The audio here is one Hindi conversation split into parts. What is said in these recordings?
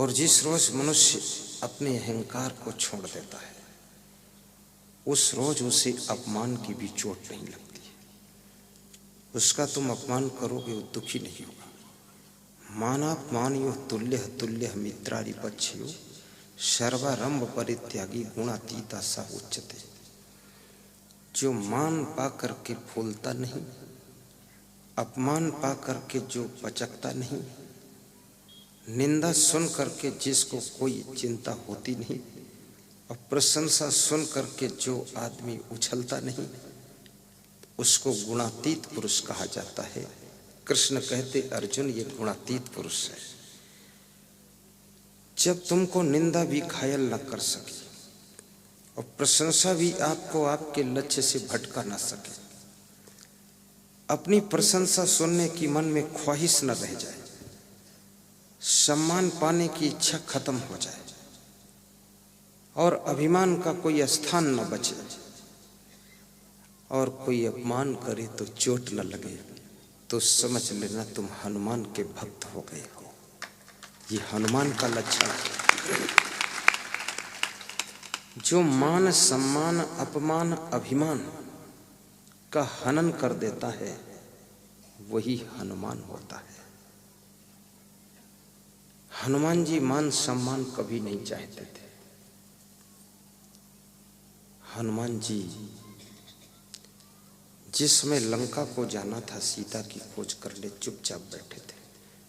और जिस रोज मनुष्य अपने अहंकार को छोड़ देता है उस रोज उसे अपमान की भी चोट नहीं लगती है। उसका तुम अपमान करोगे वो दुखी नहीं होगा। मानापमानयो तुल्य तुल्य मित्रारिपक्षयो सर्वारंभ परित्यागी गुणातीता सा उच्चते। जो मान पा करके फूलता नहीं, अपमान पा करके जो पचकता नहीं, निंदा सुन करके जिसको कोई चिंता होती नहीं, और प्रशंसा सुन करके जो आदमी उछलता नहीं, उसको गुणातीत पुरुष कहा जाता है। कृष्ण कहते अर्जुन ये गुणातीत पुरुष है। जब तुमको निंदा भी घायल न कर सके और प्रशंसा भी आपको आपके लक्ष्य से भटका न सके, अपनी प्रशंसा सुनने की मन में ख्वाहिश न रह जाए, सम्मान पाने की इच्छा खत्म हो जाए और अभिमान का कोई स्थान न बचे और कोई अपमान करे तो चोट न लगे, तो समझ लेना तुम हनुमान के भक्त हो गए हो। ये हनुमान का लक्षण है। जो मान सम्मान अपमान अभिमान का हनन कर देता है वही हनुमान होता है। हनुमान जी मान सम्मान कभी नहीं चाहते थे। हनुमान जी जिसमें लंका को जाना था सीता की खोज करने, चुपचाप बैठे थे।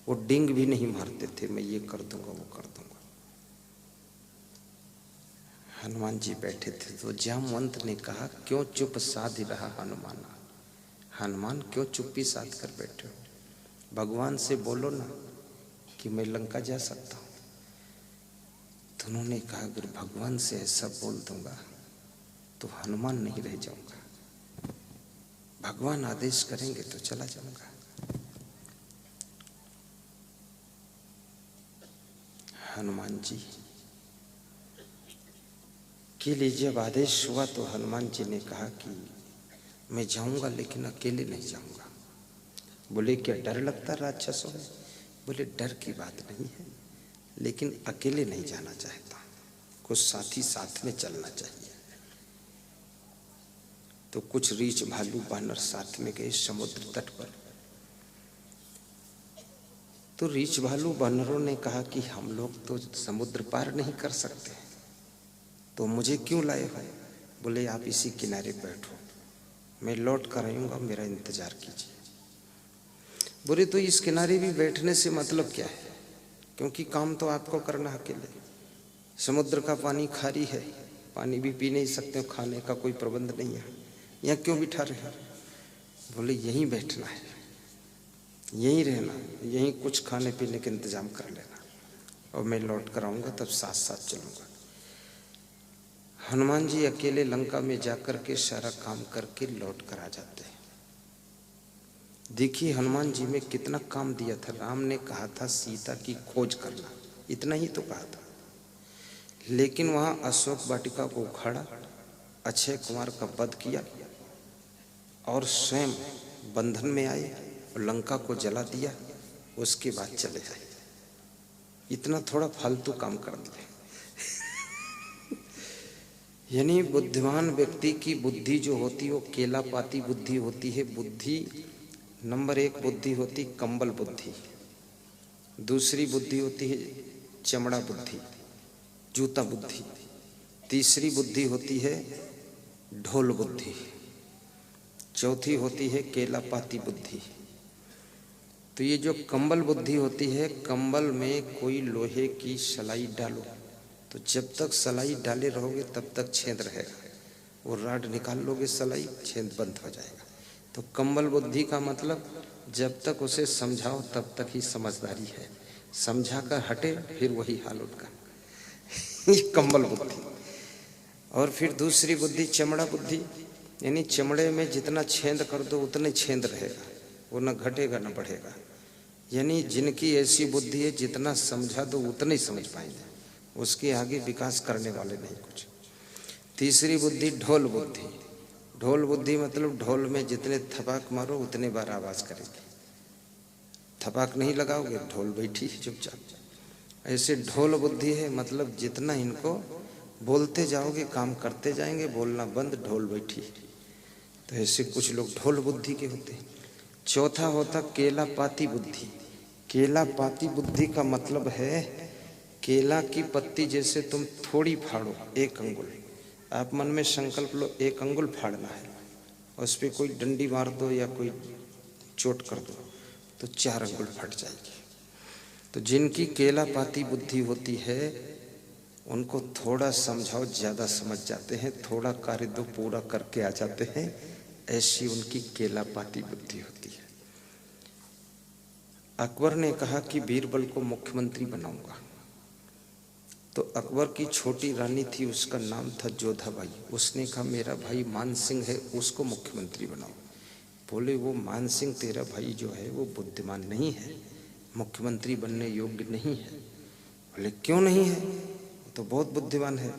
वो डिंग भी नहीं मारते थे मैं ये कर दूंगा वो कर दूंगा। हनुमान जी बैठे थे तो जामवंत ने कहा क्यों चुप साध रहा हनुमान। हनुमान क्यों चुप्पी साध कर बैठे हो, भगवान से बोलो ना कि मैं लंका जा सकता हूँ। तो उन्होंने कहा अगर भगवान से ऐसा बोल दूंगा तो हनुमान नहीं रह जाऊंगा, भगवान आदेश करेंगे तो चला जाऊंगा। हनुमान जी के लिए जब आदेश हुआ तो हनुमान जी ने कहा कि मैं जाऊंगा लेकिन अकेले नहीं जाऊंगा। बोले क्या डर लगता राक्षसों में? बोले डर की बात नहीं है, लेकिन अकेले नहीं जाना चाहता, कुछ साथी साथ में चलना चाहिए। तो कुछ रीछ भालू बानर साथ में गए समुद्र तट पर। तो रीछ भालू बानरों ने कहा कि हम लोग तो समुद्र पार नहीं कर सकते, तो मुझे क्यों लाए हो? बोले आप इसी किनारे बैठो, मैं लौट कर आऊंगा, मेरा इंतजार कीजिए। बोले तो इस किनारे भी बैठने से मतलब क्या है, क्योंकि काम तो आपको करना अकेले। समुद्र का पानी खारी है, पानी भी पी नहीं सकते, खाने का कोई प्रबंध नहीं है, यहाँ क्यों बिठा रहे हैं? बोले यहीं बैठना है, यहीं रहना, यहीं कुछ खाने पीने के इंतजाम कर लेना और मैं लौट कर आऊँगा, तब साथ साथ चलूँगा। हनुमान जी अकेले लंका में जाकर के सारा काम करके लौट कर आ जाते हैं। देखिए हनुमान जी में कितना काम दिया था। राम ने कहा था सीता की खोज करना, इतना ही तो कहा था, लेकिन वहाँ अशोक वाटिका को उखाड़ा, अक्षय कुमार का वध किया और स्वयं बंधन में आए और लंका को जला दिया, उसके बाद चले आए। इतना थोड़ा फालतू काम कर दिया। यानी बुद्धिमान व्यक्ति की बुद्धि जो होती है वो केलापाती बुद्धि होती है। बुद्धि नंबर 1 बुद्धि होती कंबल बुद्धि, दूसरी बुद्धि होती है चमड़ा बुद्धि, जूता बुद्धि, तीसरी बुद्धि होती है ढोल बुद्धि, चौथी होती है केलापाती बुद्धि। तो ये जो कंबल बुद्धि होती है, कंबल में कोई लोहे की सलाई डालो तो जब तक सलाई डाले रहोगे तब तक छेद रहेगा, वो राड निकाल लोगे सलाई, छेद बंद हो जाएगा। तो कंबल बुद्धि का मतलब जब तक उसे समझाओ तब तक ही समझदारी है, समझा कर हटे फिर वही हाल उनका। ये कंबल बुद्धि। और फिर दूसरी बुद्धि चमड़ा बुद्धि, यानी चमड़े में जितना छेद कर दो उतने छेद रहेगा, वो न घटेगा न बढ़ेगा। यानी जिनकी ऐसी बुद्धि है जितना समझा दो उतने ही समझ पाएंगे, उसके आगे विकास करने वाले नहीं कुछ। तीसरी बुद्धि ढोल बुद्धि। ढोल बुद्धि मतलब ढोल में जितने थपाक मारो उतने बार आवाज करेगी, थपाक नहीं लगाओगे ढोल बैठी चुपचाप। ऐसे ढोल बुद्धि है, मतलब जितना इनको बोलते जाओगे काम करते जाएंगे, बोलना बंद, ढोल बैठी। तो ऐसे कुछ लोग ढोल बुद्धि के होते हैं। चौथा होता केला पाती बुद्धि। केला पाती बुद्धि का मतलब है केला की पत्ती जैसे तुम थोड़ी फाड़ो, 1 अंगुल, आप मन में संकल्प लो 1 अंगुल फाड़ना है, उस पर कोई डंडी मार दो या कोई चोट कर दो तो 4 अंगुल फट जाएगी। तो जिनकी केला पाती बुद्धि होती है उनको थोड़ा समझाओ ज़्यादा समझ जाते हैं, थोड़ा कार्य दो पूरा करके आ जाते हैं, ऐसी उनकी केला पाती बुद्धि होती है। अकबर ने कहा कि बीरबल को मुख्यमंत्री बनाऊंगा। तो अकबर की छोटी रानी थी, उसका नाम था जोधाबाई। उसने कहा मेरा भाई मान सिंह है, उसको मुख्यमंत्री बनाओ। बोले वो मान सिंह तेरा भाई जो है वो बुद्धिमान नहीं है, मुख्यमंत्री बनने योग्य नहीं है। बोले क्यों नहीं है, तो बहुत बुद्धिमान है।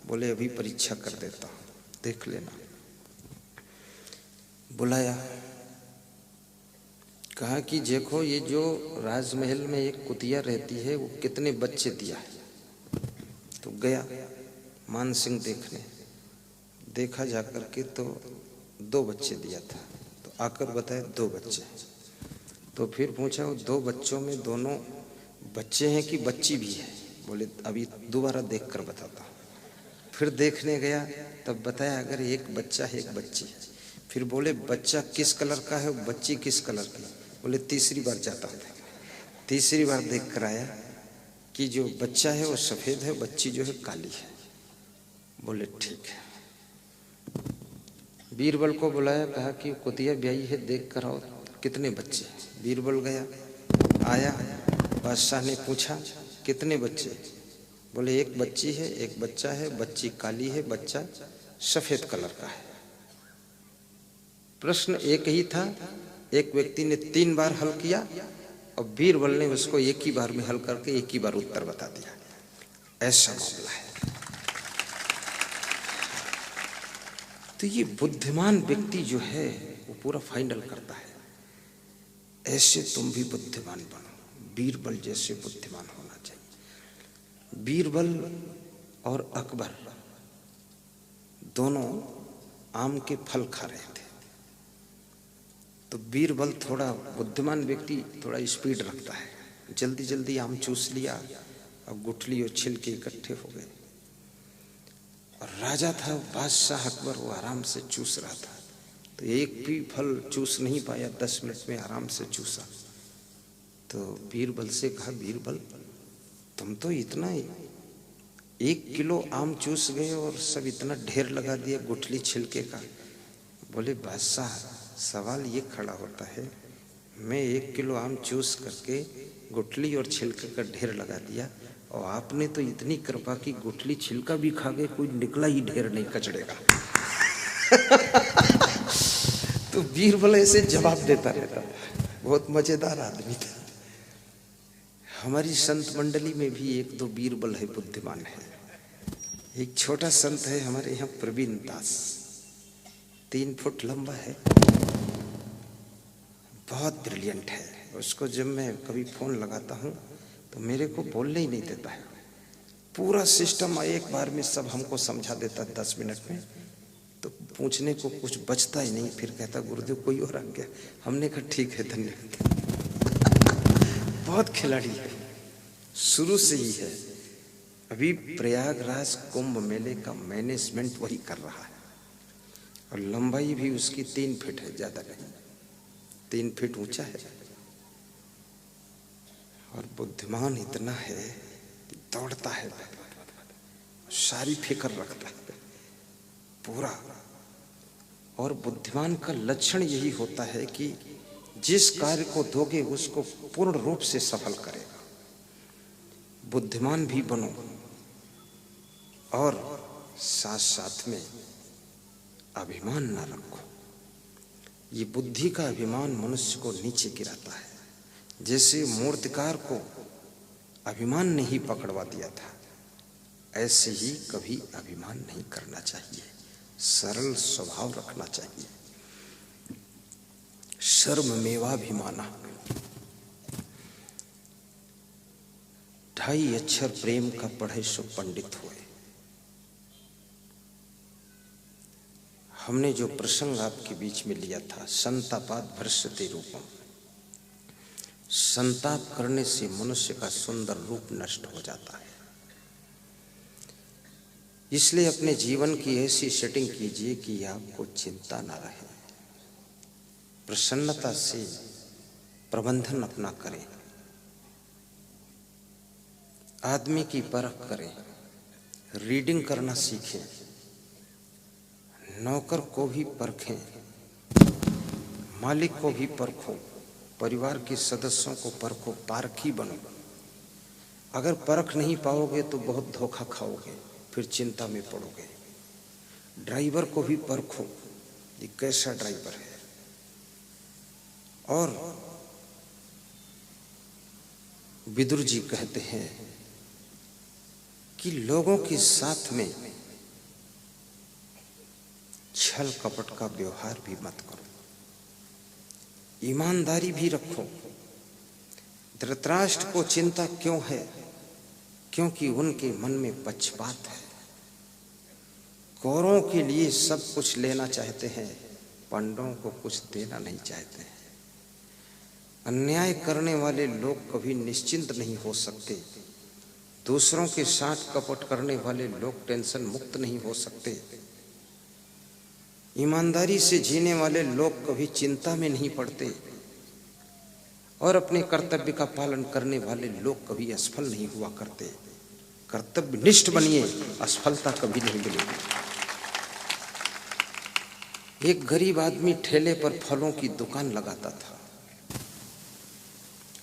बोले अभी परीक्षा कर देता हूँ, देख लेना। बुलाया, कहा कि देखो ये जो राजमहल में एक कुतिया रहती है वो कितने बच्चे दिया है। तो गया मान सिंह देखने, देखा जाकर के तो 2 बच्चे दिया था। तो आकर बताए 2 बच्चे। तो फिर पूछा वो 2 बच्चों में दोनों बच्चे हैं कि बच्ची भी है। बोले अभी दोबारा देख कर बताता हूँ। फिर देखने गया तब बताया अगर एक बच्चा है एक बच्ची है। फिर बोले बच्चा किस कलर का है, बच्ची किस कलर की। बोले तीसरी बार जाता हूँ। तीसरी बार देख कर आया कि जो बच्चा है वो सफ़ेद है, बच्ची जो है काली है। बोले ठीक है। बीरबल को बुलाया, कहा कि कुतिया ब्याई है, देख कर आओ कितने बच्चे। बीरबल गया, आया, बादशाह ने पूछा कितने बच्चे। बोले एक बच्ची है एक बच्चा है, बच्ची काली है, बच्चा सफ़ेद कलर का है। प्रश्न एक ही था, एक व्यक्ति ने 3 बार हल किया और बीरबल ने उसको एक ही बार में हल करके एक ही बार उत्तर बता दिया। ऐसा मामला है। तो ये बुद्धिमान व्यक्ति जो है वो पूरा फाइनल करता है। ऐसे तुम भी बुद्धिमान बनो, बीरबल जैसे बुद्धिमान होना चाहिए। बीरबल और अकबर दोनों आम के फल खा रहे थे। तो बीरबल थोड़ा बुद्धिमान व्यक्ति थोड़ा स्पीड रखता है, जल्दी जल्दी आम चूस लिया और गुठली और छिलके इकट्ठे हो गए। और राजा था बादशाह अकबर, वो आराम से चूस रहा था। तो एक भी फल चूस नहीं पाया, 10 मिनट में आराम से चूसा। तो बीरबल से कहा बीरबल तुम तो इतना 1 किलो आम चूस गए और सब इतना ढेर लगा दिया गुठली छिलके का। बोले बादशाह सवाल ये खड़ा होता है, मैं 1 किलो आम चूस करके गुठली और छिलके का ढेर लगा दिया और आपने तो इतनी कृपा की गुठली छिलका भी खा गए, कोई निकला ही ढेर नहीं कचड़े का। तो बीरबल ऐसे जवाब देता रहता था, बहुत मजेदार आदमी था। हमारी संत मंडली में भी 1-2 बीरबल है, बुद्धिमान है। एक छोटा संत है हमारे यहाँ प्रवीण दास, 3 फुट लंबा है, बहुत ब्रिलियंट है। उसको जब मैं कभी फोन लगाता हूँ तो मेरे को बोलने ही नहीं देता है, पूरा सिस्टम एक बार में सब हमको समझा देता 10 मिनट में। तो पूछने को कुछ बचता ही नहीं, फिर कहता गुरुदेव कोई और आ गया। हमने कहा ठीक है धन्यवाद। बहुत खिलाड़ी है, शुरू से ही है। अभी प्रयागराज कुंभ मेले का मैनेजमेंट वही कर रहा है और लंबाई भी उसकी 3 फीट है, ज्यादा नहीं, 3 फीट ऊंचा है। और बुद्धिमान इतना है कि दौड़ता है, सारी फिक्र रखता है पूरा। और बुद्धिमान का लक्षण यही होता है कि जिस कार्य को दोगे उसको पूर्ण रूप से सफल करेगा। बुद्धिमान भी बनो और साथ साथ में अभिमान ना रखो। ये बुद्धि का अभिमान मनुष्य को नीचे गिराता है। जैसे मूर्तिकार को अभिमान ने ही पकड़वा दिया था, ऐसे ही कभी अभिमान नहीं करना चाहिए, सरल स्वभाव रखना चाहिए। शर्म मेवाभिमाना, ढाई अक्षर प्रेम का पढ़े सो पंडित हुए। हमने जो प्रसंग आपके बीच में लिया था, संतापाद भ्रष्यते रूपम, संताप करने से मनुष्य का सुंदर रूप नष्ट हो जाता है। इसलिए अपने जीवन की ऐसी सेटिंग कीजिए कि आपको चिंता ना रहे, प्रसन्नता से प्रबंधन अपना करें, आदमी की परख करें, रीडिंग करना सीखें, नौकर को भी परखें, मालिक को भी परखो, परिवार के सदस्यों को परखो, पारखी बनो। अगर परख नहीं पाओगे तो बहुत धोखा खाओगे, फिर चिंता में पड़ोगे। ड्राइवर को भी परखो, ये कैसा ड्राइवर है। और विदुर जी कहते हैं कि लोगों के साथ में छल कपट का व्यवहार भी मत करो, ईमानदारी भी रखो। धृतराष्ट्र को चिंता क्यों है? क्योंकि उनके मन में पक्षपात है। कौरवों के लिए सब कुछ लेना चाहते हैं, पांडवों को कुछ देना नहीं चाहते हैं। अन्याय करने वाले लोग कभी निश्चिंत नहीं हो सकते। दूसरों के साथ कपट करने वाले लोग टेंशन मुक्त नहीं हो सकते। ईमानदारी से जीने वाले लोग कभी चिंता में नहीं पड़ते। और अपने कर्तव्य का पालन करने वाले लोग कभी असफल नहीं हुआ करते। कर्तव्यनिष्ठ बनिए, असफलता कभी नहीं मिलेगी। एक गरीब आदमी ठेले पर फलों की दुकान लगाता था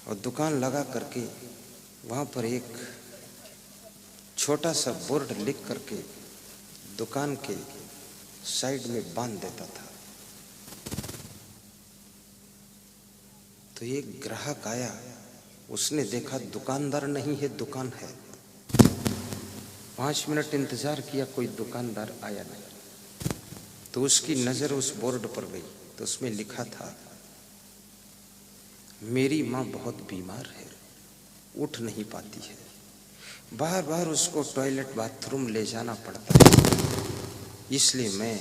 और दुकान लगा करके वहां पर एक छोटा सा बोर्ड लिख करके दुकान के साइड में बांध देता था। तो एक ग्राहक आया, उसने देखा दुकानदार नहीं है, दुकान है। 5 मिनट इंतजार किया, कोई दुकानदार आया नहीं। तो उसकी नजर उस बोर्ड पर गई, तो उसमें लिखा था, मेरी माँ बहुत बीमार है, उठ नहीं पाती है, बार बार उसको टॉयलेट बाथरूम ले जाना पड़ता है, इसलिए मैं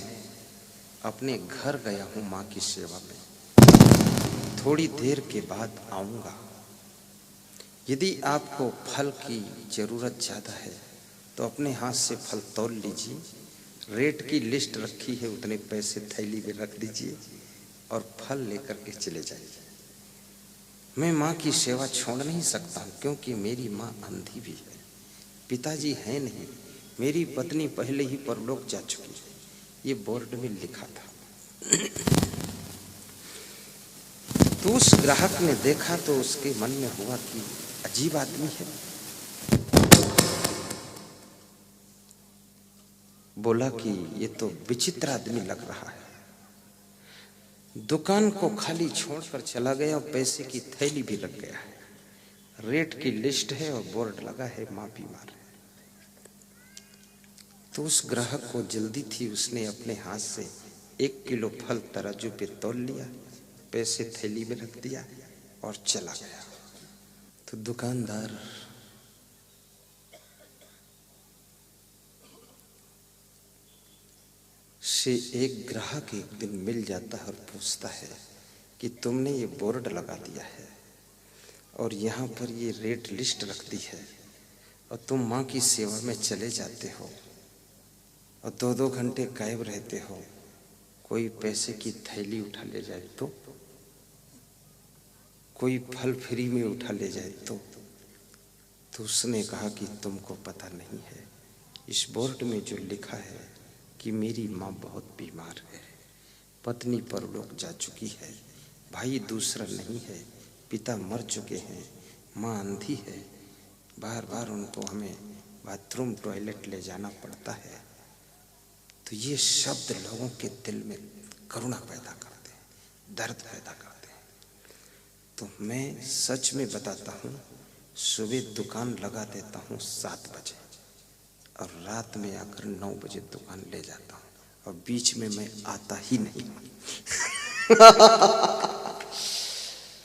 अपने घर गया हूँ माँ की सेवा में, थोड़ी देर के बाद आऊँगा। यदि आपको फल की जरूरत ज़्यादा है तो अपने हाथ से फल तौल लीजिए, रेट की लिस्ट रखी है, उतने पैसे थैली में रख दीजिए और फल लेकर के चले जाइए। मैं माँ की सेवा छोड़ नहीं सकता हूँ, क्योंकि मेरी माँ अंधी भी है, पिताजी है नहीं, मेरी पत्नी पहले ही परलोक जा चुकी है। ये बोर्ड में लिखा था। तो उस ग्राहक ने देखा तो उसके मन में हुआ कि अजीब आदमी है। बोला कि ये तो विचित्र आदमी लग रहा है। दुकान को खाली छोड़कर चला गया और पैसे की थैली भी रख गया है, रेट की लिस्ट है और बोर्ड लगा है, माँ बीमार है। तो उस ग्राहक को जल्दी थी, उसने अपने हाथ से 1 किलो फल तराजू पे तौल लिया, पैसे थैली में रख दिया और चला गया। तो दुकानदार से एक ग्राहक एक दिन मिल जाता है और पूछता है कि तुमने ये बोर्ड लगा दिया है और यहाँ पर ये रेट लिस्ट रख दी है और तुम माँ की सेवा में चले जाते हो और 2-2 घंटे गायब रहते हो, कोई पैसे की थैली उठा ले जाए तो, कोई फल फ्री में उठा ले जाए तो उसने कहा कि तुमको पता नहीं है, इस बोर्ड में जो लिखा है कि मेरी माँ बहुत बीमार है, पत्नी परलोक जा चुकी है, भाई दूसरा नहीं है, पिता मर चुके हैं, माँ अंधी है, बार बार उनको हमें बाथरूम टॉयलेट ले जाना पड़ता है। तो ये शब्द लोगों के दिल में करुणा पैदा करते हैं, दर्द पैदा करते हैं। तो मैं सच में बताता हूँ, सुबह दुकान लगा देता हूँ 7 बजे और रात में आकर 9 बजे दुकान ले जाता हूँ और बीच में मैं आता ही नहीं।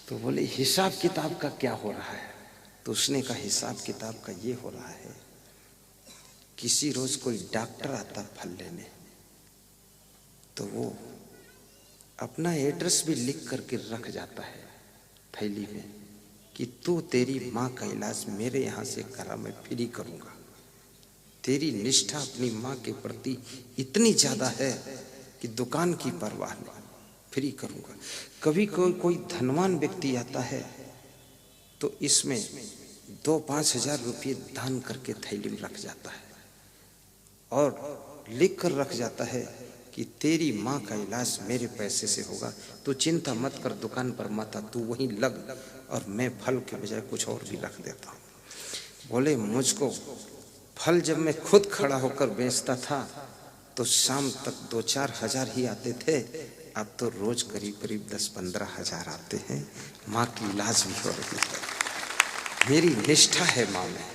तो बोले हिसाब किताब का क्या हो रहा है? तो उसने कहा हिसाब किताब का ये हो रहा है, किसी रोज कोई डॉक्टर आता फल लेने तो वो अपना एड्रेस भी लिख करके रख जाता है थैली में कि तू तेरी माँ का इलाज मेरे यहाँ से करा, मैं फ्री करूँगा। तेरी निष्ठा अपनी माँ के प्रति इतनी ज़्यादा है कि दुकान की परवाह नहीं, फ्री करूँगा। कभी कोई धनवान व्यक्ति आता है तो इसमें 2-5 हजार रुपये दान करके थैली में रख जाता है और लिख कर रख जाता है कि तेरी माँ का इलाज मेरे पैसे से होगा, तू चिंता मत कर, दुकान पर मत आ, तू वहीं लग और मैं फल के बजाय कुछ और भी रख देता हूँ। बोले मुझको फल जब मैं खुद खड़ा होकर बेचता था तो शाम तक 2-4 हजार ही आते थे, अब तो रोज करीब करीब 10-15 हजार आते हैं। माँ की इलाज भी हो रही है। मेरी निष्ठा है माँ में,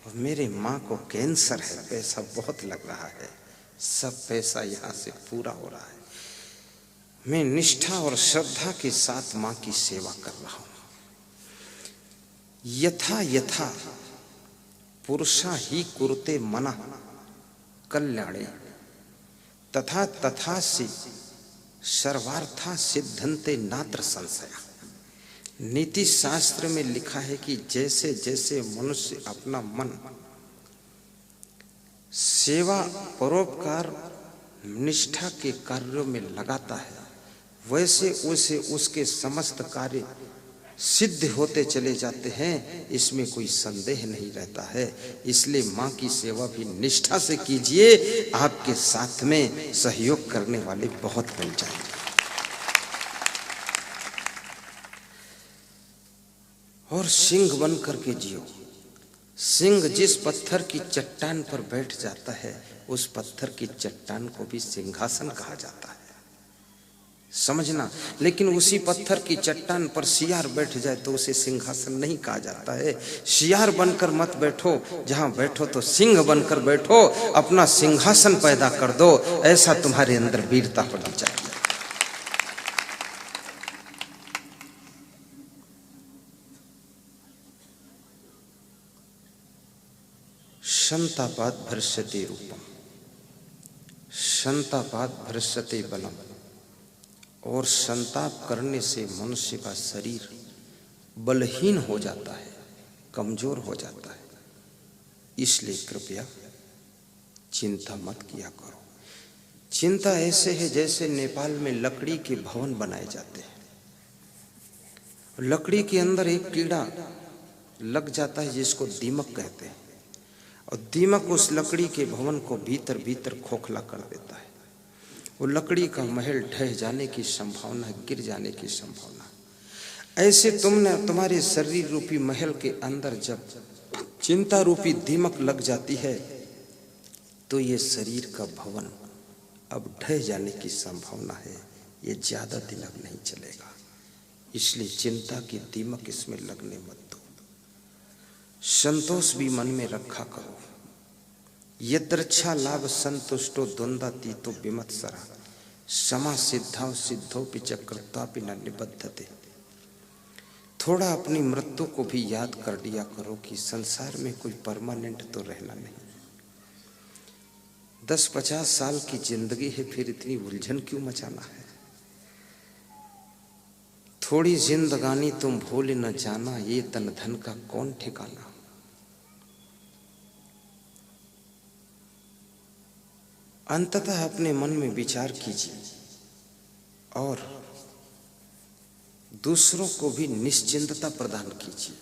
और मेरे माँ को कैंसर है, पैसा बहुत लग रहा है, सब पैसा यहाँ से पूरा हो रहा है। मैं निष्ठा और श्रद्धा के साथ माँ की सेवा कर रहा हूँ। यथा यथा पुरुषा ही कुरुते मनः कल्याणे तथा तथा से सर्वार्था सिद्धन्ते नात्र संशय। नीति शास्त्र में लिखा है कि जैसे जैसे मनुष्य अपना मन सेवा परोपकार निष्ठा के कार्यों में लगाता है, वैसे वैसे उसके समस्त कार्य सिद्ध होते चले जाते हैं, इसमें कोई संदेह नहीं रहता है। इसलिए माँ की सेवा भी निष्ठा से कीजिए, आपके साथ में सहयोग करने वाले बहुत मिल जाएंगे। और सिंह बन करके जियो। सिंह जिस पत्थर की चट्टान पर बैठ जाता है, उस पत्थर की चट्टान को भी सिंहासन कहा जाता है, समझना। लेकिन उसी पत्थर की चट्टान पर सियार बैठ जाए तो उसे सिंहासन नहीं कहा जाता है। सियार बनकर मत बैठो, जहां बैठो तो सिंह बनकर बैठो, अपना सिंहासन पैदा कर दो, ऐसा तुम्हारे अंदर वीरता होनी चाहिए। संतापात भ्रश्यते रूपम, संतापात भ्रश्यते बलम। और संताप करने से मनुष्य का शरीर बलहीन हो जाता है, कमजोर हो जाता है। इसलिए कृपया चिंता मत किया करो। चिंता ऐसे है जैसे नेपाल में लकड़ी के भवन बनाए जाते हैं, लकड़ी के अंदर एक कीड़ा लग जाता है जिसको दीमक कहते हैं, और दीमक उस लकड़ी के भवन को भीतर भीतर खोखला कर देता है। वो लकड़ी का महल ढह जाने की संभावना, गिर जाने की संभावना। ऐसे तुम्हारे शरीर रूपी महल के अंदर जब चिंता रूपी दीमक लग जाती है तो ये शरीर का भवन अब ढह जाने की संभावना है, ये ज्यादा दिन अब नहीं चलेगा। इसलिए चिंता की दीमक इसमें लगने मत दो। संतोष भी मन में रखा करो। यद्रच्छा लाभ संतुष्टो द्वंद्वाती तो विमत्सरा समा सिद्धाव सिद्धो पिचक्रतापि न निबद्धते। थोड़ा अपनी मृत्यु को भी याद कर लिया करो कि संसार में कोई परमानेंट तो रहना नहीं। 10-50 साल की जिंदगी है, फिर इतनी उलझन क्यों मचाना है। थोड़ी जिंदगानी तुम भूल न जाना, ये तन धन का कौन ठिकाना। अंततः अपने मन में विचार कीजिए और दूसरों को भी निश्चिंतता प्रदान कीजिए।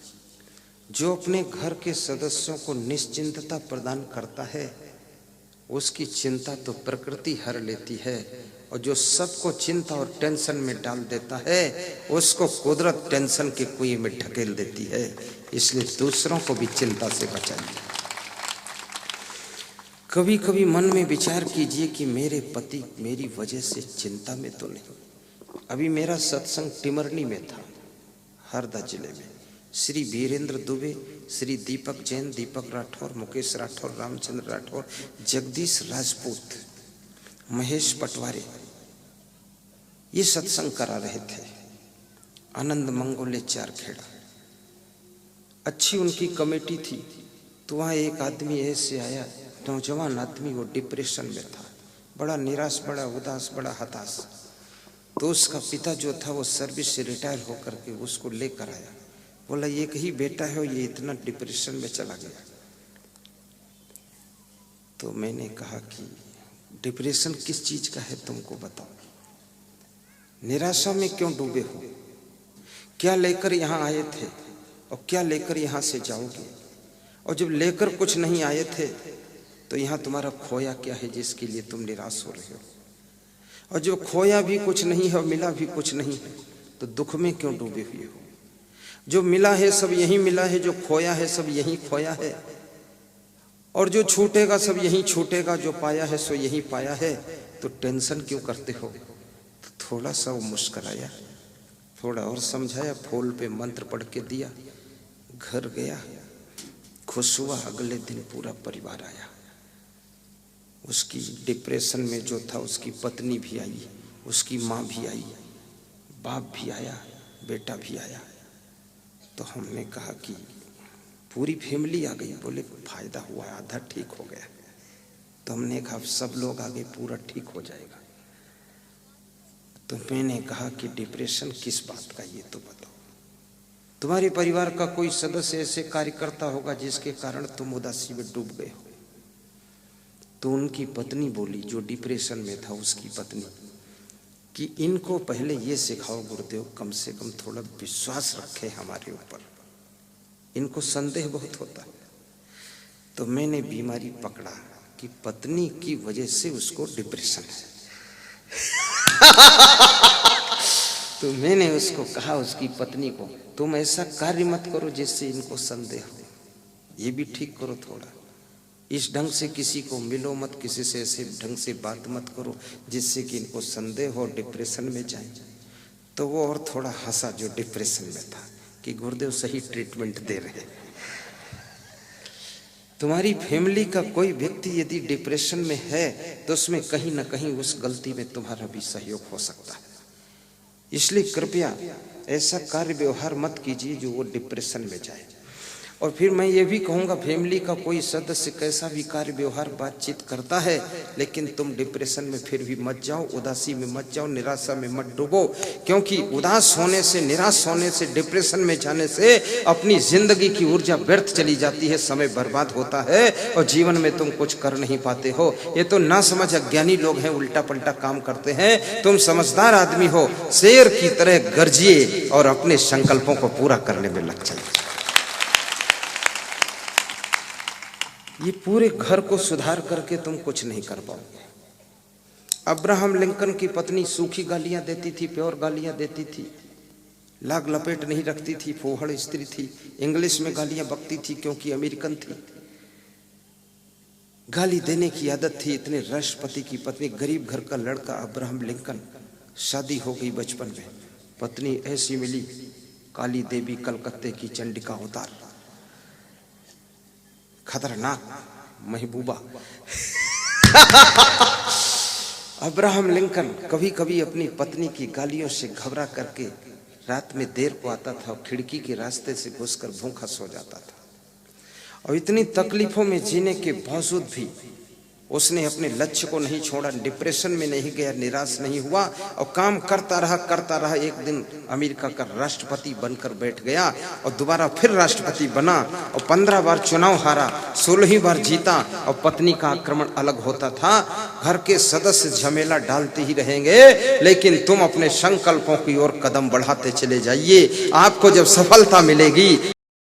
जो अपने घर के सदस्यों को निश्चिंतता प्रदान करता है उसकी चिंता तो प्रकृति हर लेती है, और जो सबको चिंता और टेंशन में डाल देता है उसको कुदरत टेंशन के कुएं में ढकेल देती है। इसलिए दूसरों को भी चिंता से बचाइए। कभी कभी मन में विचार कीजिए कि मेरे पति मेरी वजह से चिंता में तो नहीं। अभी मेरा सत्संग टिमरनी में था, हरदा जिले में। श्री वीरेंद्र दुबे, श्री दीपक जैन, दीपक राठौर, मुकेश राठौर, रामचंद्र राठौर, जगदीश राजपूत, महेश पटवारी ये सत्संग करा रहे थे। आनंद मंगोले चारखेड़ा। अच्छी उनकी कमेटी थी। तो वहाँ एक आदमी ऐसे आया, नौजवान आदमी, वो डिप्रेशन में था, बड़ा निराश, बड़ा उदास, बड़ा हताश। तो उसका पिता जो था वो सर्विस से रिटायर होकर के उसको लेकर आया। बोला एक ही बेटा है, ये इतना डिप्रेशन में चला गया। तो मैंने कहा कि डिप्रेशन किस चीज का है तुमको बताओ, निराशा में क्यों डूबे हो, क्या लेकर यहाँ आए थे और क्या लेकर यहाँ से जाओगे, और जब लेकर कुछ नहीं आए थे तो यहाँ तुम्हारा खोया क्या है जिसके लिए तुम निराश हो रहे हो, और जो खोया भी कुछ नहीं है और मिला भी कुछ नहीं है तो दुख में क्यों डूबे हुए हो। जो मिला है सब यही मिला है, जो खोया है सब यही खोया है, और जो छूटेगा सब यही छूटेगा, जो पाया है सो यही पाया है, तो टेंशन क्यों करते हो। तो थोड़ा सा वो मुस्कुराया, थोड़ा और समझाया, फूल पे मंत्र पढ़ के दिया, घर गया, खुश हुआ। अगले दिन पूरा परिवार आया। उसकी डिप्रेशन में जो था उसकी पत्नी भी आई, उसकी माँ भी आई, बाप भी आया, बेटा भी आया। तो हमने कहा कि पूरी फैमिली आ गई। बोले फायदा हुआ, आधा ठीक हो गया। तो हमने कहा सब लोग आ गए, पूरा ठीक हो जाएगा। तो मैंने कहा कि डिप्रेशन किस बात का, ये तो बताओ। तुम्हारे परिवार का कोई सदस्य ऐसे कार्यकर्ता होगा जिसके कारण तुम उदासी में डूब गए हो। तो उनकी पत्नी बोली, जो डिप्रेशन में था उसकी पत्नी, कि इनको पहले ये सिखाओ गुरुदेव, कम से कम थोड़ा विश्वास रखे हमारे ऊपर, इनको संदेह बहुत होता है। तो मैंने बीमारी पकड़ा कि पत्नी की वजह से उसको डिप्रेशन है। तो मैंने उसको कहा, उसकी पत्नी को, तुम ऐसा कार्य मत करो जिससे इनको संदेह हो, ये भी ठीक करो थोड़ा। इस ढंग से किसी को मिलो मत, किसी से ऐसे ढंग से बात मत करो जिससे कि इनको संदेह हो, डिप्रेशन में जाए। तो वो और थोड़ा हंसा जो डिप्रेशन में था, कि गुरुदेव सही ट्रीटमेंट दे रहे हैं। तुम्हारी फैमिली का कोई व्यक्ति यदि डिप्रेशन में है तो उसमें कहीं ना कहीं उस गलती में तुम्हारा भी सहयोग हो सकता है। इसलिए कृपया ऐसा कार्य व्यवहार मत कीजिए जो वो डिप्रेशन में जाए। और फिर मैं ये भी कहूँगा, फैमिली का कोई सदस्य कैसा भी कार्य व्यवहार बातचीत करता है, लेकिन तुम डिप्रेशन में फिर भी मत जाओ, उदासी में मत जाओ, निराशा में मत डूबो। क्योंकि उदास होने से, निराश होने से, डिप्रेशन में जाने से अपनी जिंदगी की ऊर्जा व्यर्थ चली जाती है, समय बर्बाद होता है और जीवन में तुम कुछ कर नहीं पाते हो। ये तो ना समझ अज्ञानी लोग हैं, उल्टा पलटा काम करते हैं। तुम समझदार आदमी हो, शेर की तरह गर्जिए और अपने संकल्पों को पूरा करने में लग जाइए। ये पूरे घर को सुधार करके तुम कुछ नहीं कर पाओगे। अब्राहम लिंकन की पत्नी सूखी गालियां देती थी, प्योर गालियां देती थी, लाग लपेट नहीं रखती थी, फोहड़ स्त्री थी, इंग्लिश में गालियां बकती थी क्योंकि अमेरिकन थी, गाली देने की आदत थी। इतने राष्ट्रपति की पत्नी, गरीब घर का लड़का अब्राहम लिंकन, शादी हो गई बचपन में, पत्नी ऐसी मिली, काली देवी कलकत्ते की चंडिका अवतार, खतरनाक महबूबा। अब्राहम लिंकन कभी कभी अपनी पत्नी की गालियों से घबरा करके रात में देर को आता था और खिड़की के रास्ते से घुसकर भूखा सो जाता था। और इतनी तकलीफों में जीने के बावजूद भी उसने अपने लक्ष्य को नहीं छोड़ा, डिप्रेशन में नहीं गया, निराश नहीं हुआ और काम करता रहा। एक दिन अमेरिका का राष्ट्रपति बनकर बैठ गया और दोबारा फिर राष्ट्रपति बना और 15 बार चुनाव हारा, 16वीं बार जीता। और पत्नी का आक्रमण अलग होता था। घर के सदस्य झमेला डालते ही रहेंगे, लेकिन तुम अपने संकल्पों की ओर कदम बढ़ाते चले जाइए। आपको जब सफलता मिलेगी